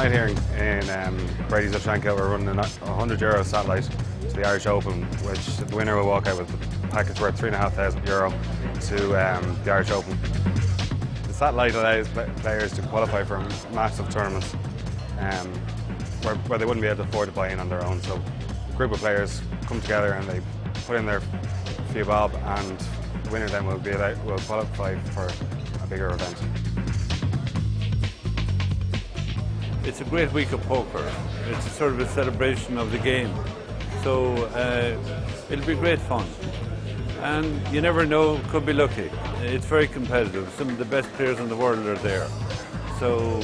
Tonight here in Brady's Lifshankill, we're running a €100 satellite to the Irish Open, which the winner will walk out with a package worth €3,500 to the Irish Open. The satellite allows players to qualify for massive tournaments where they wouldn't be able to afford to buy in on their own. So a group of players come together and they put in their few bob, and the winner then will qualify for a bigger event. It's a great week of poker. It's a sort of a celebration of the game. So it'll be great fun. And you never know, could be lucky. It's very competitive. Some of the best players in the world are there. So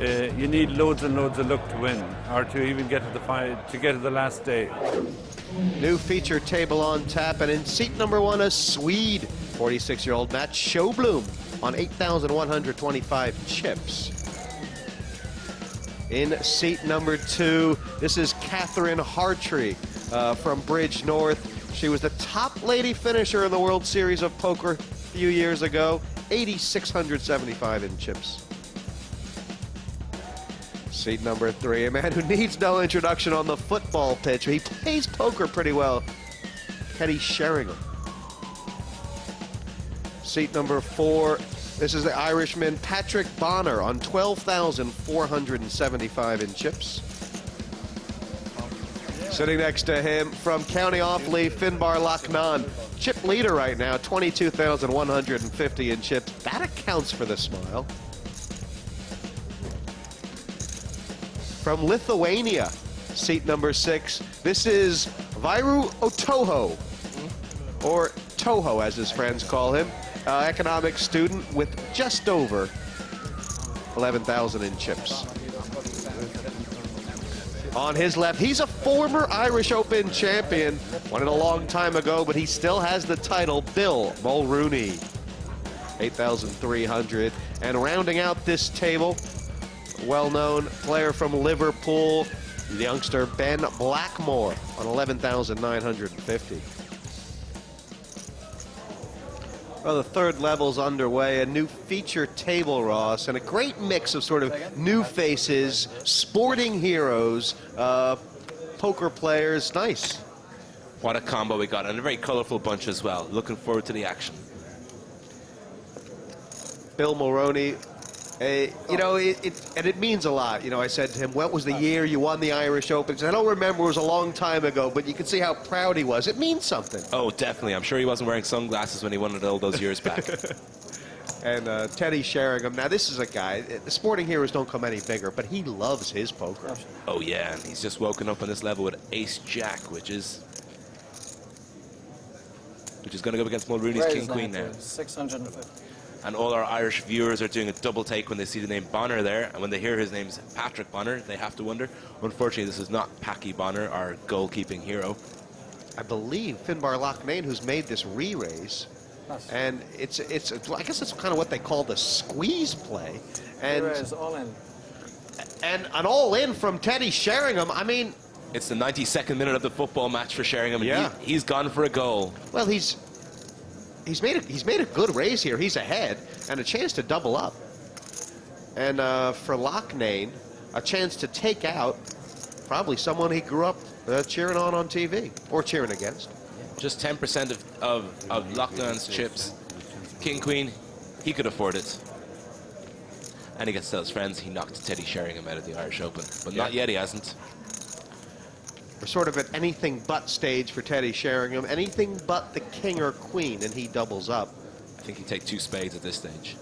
you need loads and loads of luck to win, or to even get to the last day. New feature table on tap, and in seat number 1, a Swede, 46-year-old Matt Sjöblom on 8,125 chips. In seat number 2, this is Catherine Hartree from Bridge North. She was the top lady finisher in the World Series of Poker a few years ago, 8,675 in chips. Seat number 3, a man who needs no introduction on the football pitch. He plays poker pretty well, Teddy Sheringham. Seat number 4, this is the Irishman Patrick Bonner on 12,475 in chips. Sitting next to him from County Offaly, Finbar Lochnan. Chip leader right now, 22,150 in chips. That accounts for the smile. From Lithuania, seat number 6, this is Vairu Otoho, or Toho as his friends call him. Economics student with just over 11,000 in chips. On his left, he's a former Irish Open champion, won it a long time ago, but he still has the title, Bill Mulrooney, 8,300. And rounding out this table, well-known player from Liverpool, the youngster Ben Blackmore on 11,950. Well, the third level's underway, a new feature table, Ross, and a great mix of sort of new faces, sporting heroes, poker players. Nice. What a combo we got, and a very colorful bunch as well. Looking forward to the action. Bill Mulroney, it means a lot. You know, I said to him, what was the year you won the Irish Open? He said, I don't remember, it was a long time ago, but you can see how proud he was. It means something. Oh, definitely. I'm sure he wasn't wearing sunglasses when he won it all those years back. And Teddy Sheringham. Now, this is a guy, the sporting heroes don't come any bigger, but he loves his poker. Oh, yeah, and he's just woken up on this level with Ace-Jack, which is going to go against Mulrooney's King-Queen now. 650. And all our Irish viewers are doing a double take when they see the name Bonner there, and when they hear his name's Patrick Bonner, they have to wonder. Unfortunately, this is not Packy Bonner, our goalkeeping hero. I believe Finbar Lochnan, who's made this re-raise, and it's I guess it's kind of what they call the squeeze play, and all in. And an all-in from Teddy Sheringham. I mean, it's the 92nd minute of the football match for Sheringham. Yeah, he's gone for a goal. Well, he's made a good raise here. He's ahead and a chance to double up. And for Lochnan, a chance to take out probably someone he grew up cheering on TV or cheering against. Just 10% of Lochnan's chips. King Queen, he could afford it. And he gets to tell his friends he knocked Teddy Sheringham out of the Irish Open. But not yet, he hasn't. We're sort of at anything but stage for Teddy Sheringham. Anything but the king or queen, and he doubles up. I think he'd take 2 spades at this stage.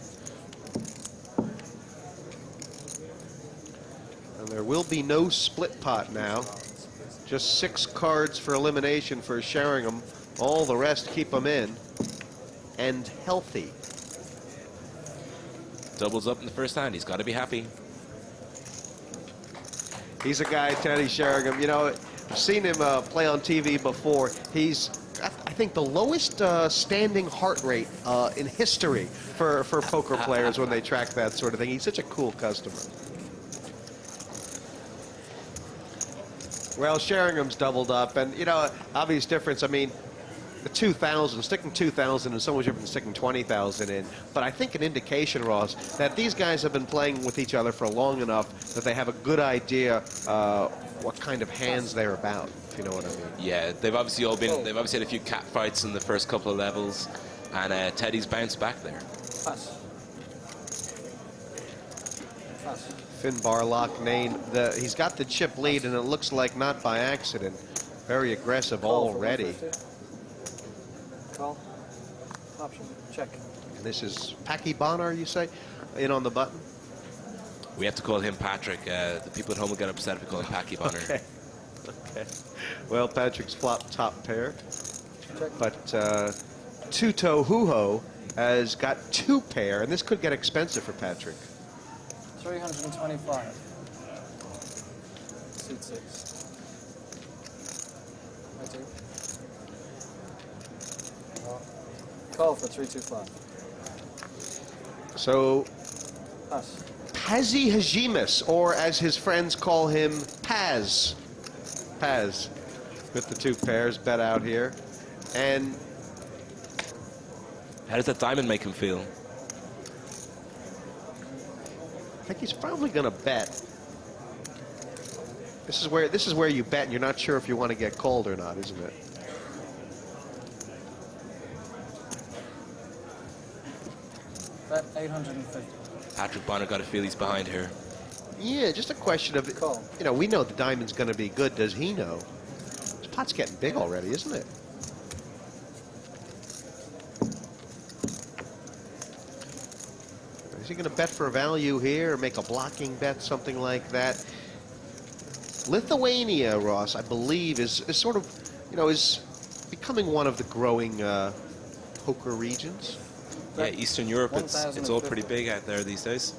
And there will be no split pot now. Just 6 cards for elimination for Sheringham. All the rest keep him in and healthy. Doubles up in the first hand. He's got to be happy. He's a guy, Teddy Sheringham. You know, I've seen him play on TV before. He's, I think, the lowest standing heart rate in history for poker players when they track that sort of thing. He's such a cool customer. Well, Sheringham's doubled up, and, you know, obvious difference. I mean, the 2,000, sticking 2,000 is so much different than sticking 20,000 in. But I think an indication, Ross, that these guys have been playing with each other for long enough that they have a good idea what kind of hands they're about, if you know what I mean. Yeah, they've obviously had a few cat fights in the first couple of levels, and Teddy's bounced back there. Pass. Pass. Finn Barlock, he's got the chip lead, and it looks like not by accident. Very aggressive Call for already. 150. Call. Option. Check. And this is Packy Bonner, you say, in on the button? We have to call him Patrick. The people at home will get upset if we call him Packy Bonner. Okay. Okay. Well, Patrick's flop top pair. Check. But Tuto Huho has got 2 pair, and this could get expensive for Patrick. 325. Suit 6. Right two. Call for 325. So Pass. Pazzi Hajimis, or as his friends call him, Paz. Paz, with the 2 pairs bet out here. And How does that diamond make him feel? I think he's probably going to bet. This is where you bet and you're not sure if you want to get called or not, isn't it? Bet 850. Patrick Bonner got to feel he's behind here. Yeah, just a question of, Call. you know, we know the diamond's going to be good. Does he know? This pot's getting big already, isn't it? Is he going to bet for value here or make a blocking bet, something like that? Lithuania, Ross, I believe, is sort of, you know, is becoming one of the growing poker regions. Yeah, Eastern Europe, it's all 1,050. pretty big out there these days.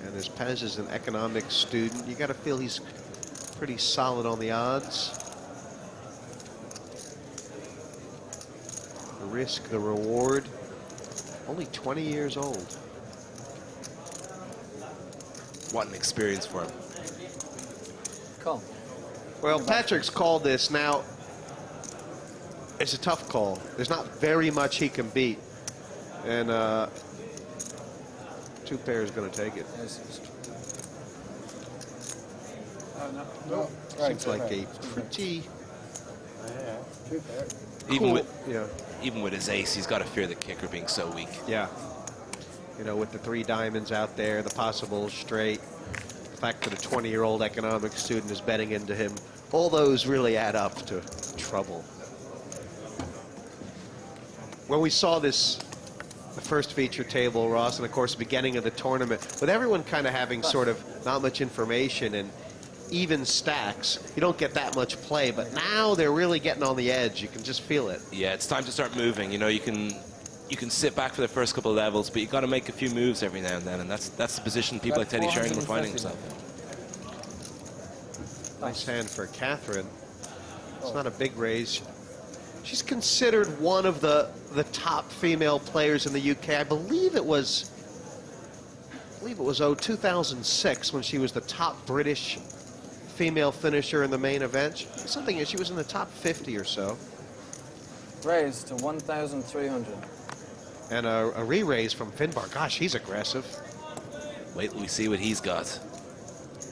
And as Paz is an economics student, you got to feel he's pretty solid on the odds. The risk, the reward. Only 20 years old. What an experience for him. Call. Well, Patrick's called this. Now, it's a tough call. There's not very much he can beat. And 2 pairs going to take it. No. Seems like a pretty Even cool, yeah. even with his ace, he's got to fear the kicker being so weak. Yeah. You know, with the 3 diamonds out there, the possible straight, the fact that a 20-year-old economics student is betting into him, all those really add up to trouble. When we saw this, the first feature table, Ross, and of course the beginning of the tournament, with everyone kind of having sort of not much information and even stacks, you don't get that much play, but now they're really getting on the edge. You can just feel it. Yeah, it's time to start moving. You know, you can sit back for the first couple of levels, but you got to make a few moves every now and then, and that's the position people like Teddy Sheringham are finding himself in. Nice hand for Catherine. It's not a big raise. She's considered one of the top female players in the UK. I believe it was 2006 when she was the top British female finisher in the main event. She was in the top 50 or so. Raise to 1,300. And a re-raise from Finbar. Gosh, he's aggressive. Wait till we see what he's got.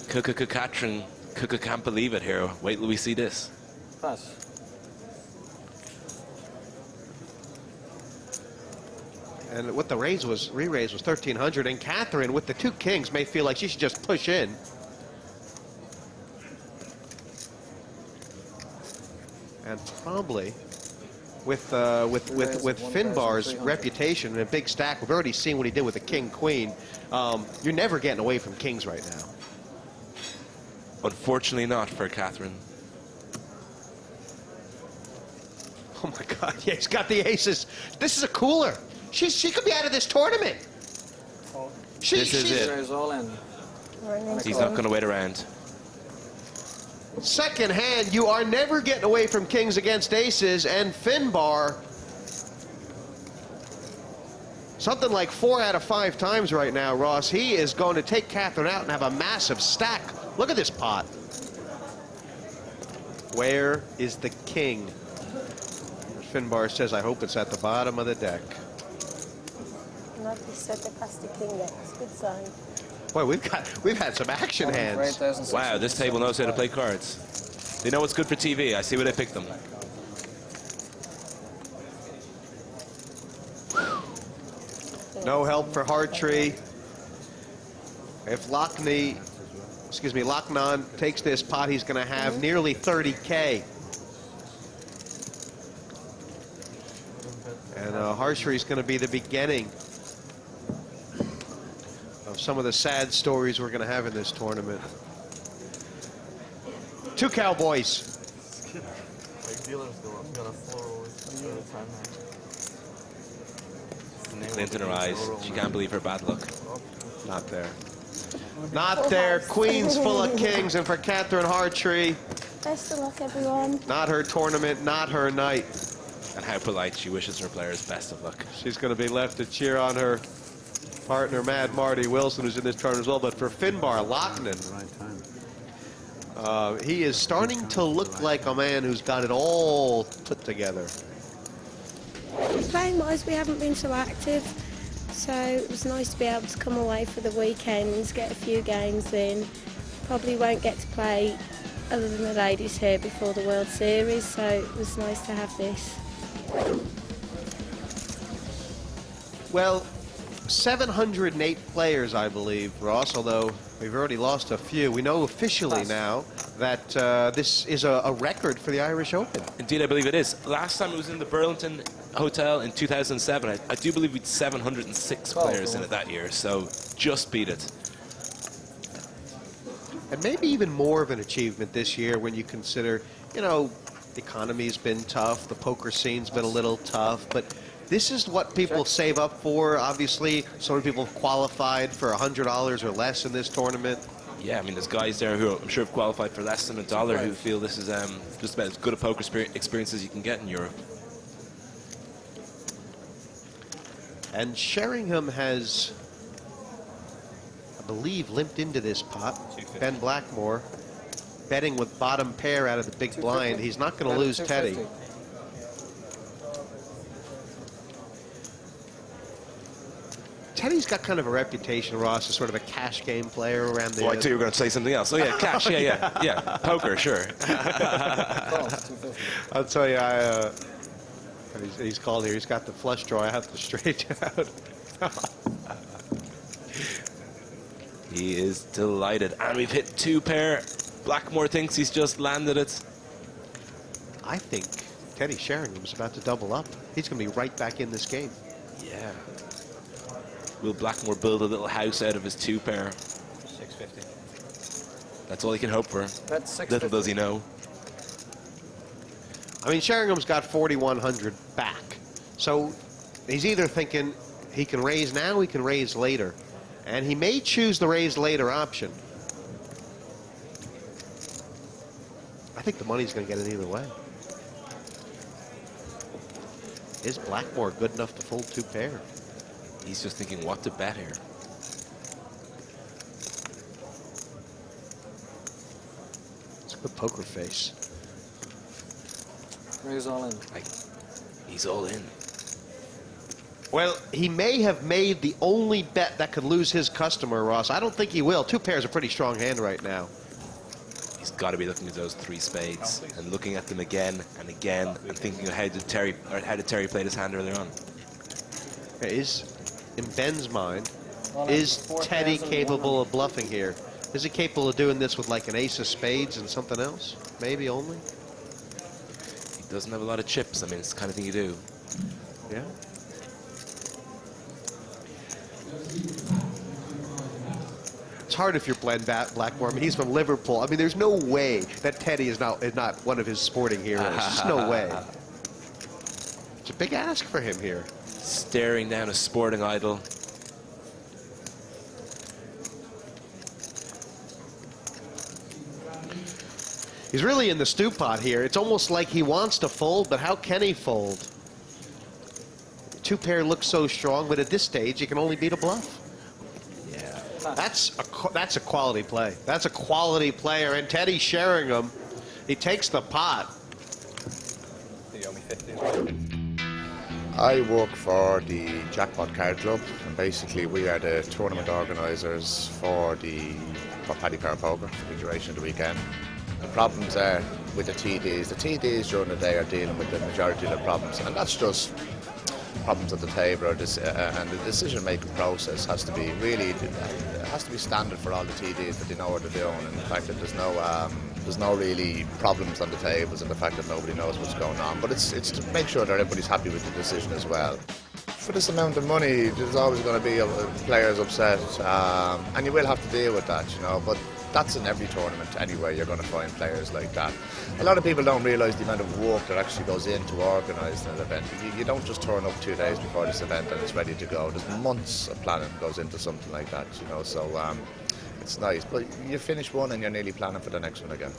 Catherine can't believe it here. Wait till we see this. Pass. And what the re-raise was 1,300. And Catherine, with the 2 kings, may feel like she should just push in. And probably with Finbar's reputation and a big stack, we've already seen what he did with the king-queen. You're never getting away from kings right now. Unfortunately not for Catherine. Oh my God! Yeah, he's got the aces. This is a cooler. She could be out of this tournament. This is it. Raise all in. He's not going to wait around. Second hand, you are never getting away from kings against aces, and Finbar, something like 4 out of 5 times right now, Ross, he is going to take Catherine out and have a massive stack. Look at this pot. Where is the king? Finbar says, I hope it's at the bottom of the deck. Nobody said they passed the king yet. It's a good sign. Boy, we've had some action hands. Wow, this table knows how to play cards. They know what's good for TV. I see where they picked them. No help for Hartree. If Lochnan takes this pot, he's going to have nearly 30K. And Hartree's going to be the beginning of some of the sad stories we're going to have in this tournament. Two Cowboys. Glint in her eyes. She can't believe her bad luck. Not there. Not there. Queens full of kings, and for Catherine Hartree, Best of luck, everyone. not her tournament, not her night. And how polite. She wishes her players best of luck. She's going to be left to cheer on her partner, Mad Marty Wilson, who's in this tournament as well. But for Finbar, Lochnan, he is starting to look like a man who's got it all put together. Playing-wise, we haven't been so active, so it was nice to be able to come away for the weekends, get a few games in. Probably won't get to play other than the ladies here before the World Series, so it was nice to have this. Well, 708 players, I believe, Ross, although we've already lost a few. We know officially now that this is a record for the Irish Open. Indeed, I believe it is. Last time it was in the Burlington Hotel in 2007. I do believe we had 706 players in it that year, so just beat it. And maybe even more of an achievement this year when you consider, you know, the economy's been tough, the poker scene's been a little tough, but this is what people save up for. Obviously, so many people have qualified for $100 or less in this tournament. Yeah, I mean, there's guys there who I'm sure have qualified for less than $1 who feel this is just about as good a poker experience as you can get in Europe. And Sheringham has, I believe, limped into this pot. Ben Blackmore betting with bottom pair out of the big blind. He's not going to lose Teddy. Teddy's got kind of a reputation, Ross, as sort of a cash game player around the... Oh, I thought you were going to say something else. Oh, yeah, cash, yeah. Poker, sure. I'll tell you, he's called here. He's got the flush draw. I have to straighten out. He is delighted. And we've hit two pair. Blackmore thinks he's just landed it. I think Teddy Sheringham's about to double up. He's going to be right back in this game. Yeah. Will Blackmore build a little house out of his two pair? 650. That's all he can hope for. That's 650. Little does he know. I mean, Sheringham's got 4,100 back. So he's either thinking he can raise now, he can raise later. And he may choose the raise later option. I think the money's going to get it either way. Is Blackmore good enough to fold two pair? He's just thinking what to bet here. It's a good poker face. Raise all in. He's all in. Well, he may have made the only bet that could lose his customer, Ross. I don't think he will. Two pairs a pretty strong hand right now. He's got to be looking at those three spades and looking at them again and again and thinking of how did Terry play this hand earlier on. In Ben's mind, is Teddy capable of bluffing here? Is he capable of doing this with like an ace of spades and something else? Maybe only? He doesn't have a lot of chips. I mean, it's the kind of thing you do. Yeah. It's hard if you're Glenn Blackmore. I mean, he's from Liverpool. I mean, there's no way that Teddy is not one of his sporting heroes. There's no way. It's a big ask for him here. Staring down a sporting idol. He's really in the stew pot here. It's almost like he wants to fold, but how can he fold? Two pair looks so strong, but at this stage, he can only beat a bluff. Yeah. That's a quality play. That's a quality player. And Teddy Sheringham, he takes the pot. He owe me 50. I work for the Jackpot Card Club, and basically we are the tournament organisers for Paddy Power Poker for the duration of the weekend. The problems are with the TDs. The TDs during the day are dealing with the majority of the problems, and that's just problems at the table, and the decision-making process has to be standard for all the TDs, that they know what they're doing, and the fact that there's no really problems on the tables, and the fact that nobody knows what's going on. But it's to make sure that everybody's happy with the decision as well. For this amount of money, there's always going to be players upset, and you will have to deal with that, you know. But that's in every tournament anyway. You're going to find players like that. A lot of people don't realise the amount of work that actually goes into organising an event. You don't just turn up 2 days before this event and it's ready to go. There's months of planning goes into something like that, you know. So it's nice, but you finish one and you're nearly planning for the next one again.